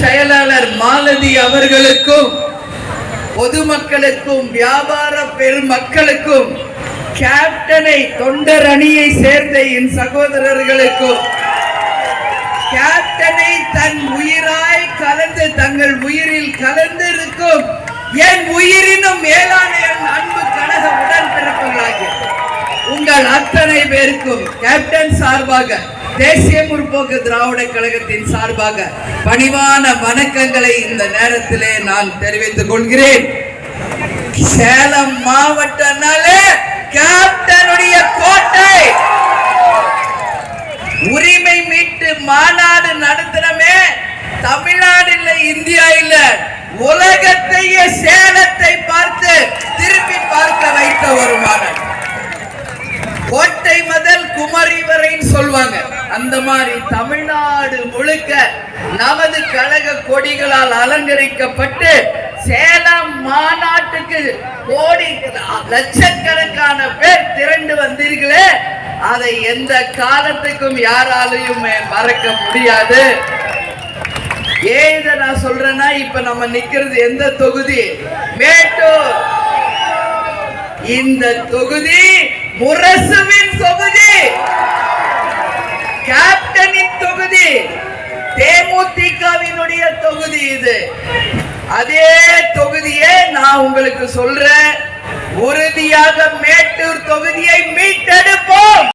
செயலாளர் மாலதி அவர்களுக்கும், பொதுமக்களுக்கும், வியாபார பெருமக்களுக்கும், கேப்டனை தொண்டர் அணியை சேர்ந்த என் சகோதரர்களுக்கும், கேப்டனை தன் உயிராய் கலந்து தங்கள் உயிரில் கலந்து இருக்கும் என் உயிரினும் மேலான என் அன்பு கழக உடன்பிறப்புகளாகிய உங்கள் அத்தனை பேருக்கும் கேப்டன் சார்பாக, தேசிய முற்போக்கு திராவிட கழகத்தின் சார்பாக பணிவான வணக்கங்களை இந்த நேரத்திலே நான் தெரிவித்துக் கொள்கிறேன். சேலம் மாவட்டனாலே கேப்டனுடைய கோட்டை. உரிமை மீட்டு மாநாடு நடத்தினமே தமிழ்நாடு இல்ல, இந்தியா இல்ல, உலகத்தையே சேலத்தை பார்த்து திருப்பி பார்க்க வைத்த ஒரு மாநாடு. கோட்டை முதல் குமரி வரை சொல்வாங்க. அந்த மாதிரி தமிழ்நாடு முழுக்க நமது கழக கொடிகளால் அலங்கரிக்கப்பட்டு சேலம் மாநாட்டுக்கு கோடி லட்சக்கணக்கான பேர் திரண்டு வந்தீர்களே, அதை எந்த காலத்துக்கும் யாராலையும் மறக்க முடியாது. ஏன் இதை நான் சொல்றேன்னா, இப்ப நம்ம நிக்கிறது எந்த தொகுதி? மேட்டூர். இந்த தொகுதி முரசுவின் தொகுதி, கேப்டனின் தொகுதி, தேமுதிகவினுடைய தொகுதி. இது அதே தொகுதியை நான் உங்களுக்கு சொல்றேன், உறுதியாக மேட்டூர் தொகுதியை மீட்டெடுப்போம்.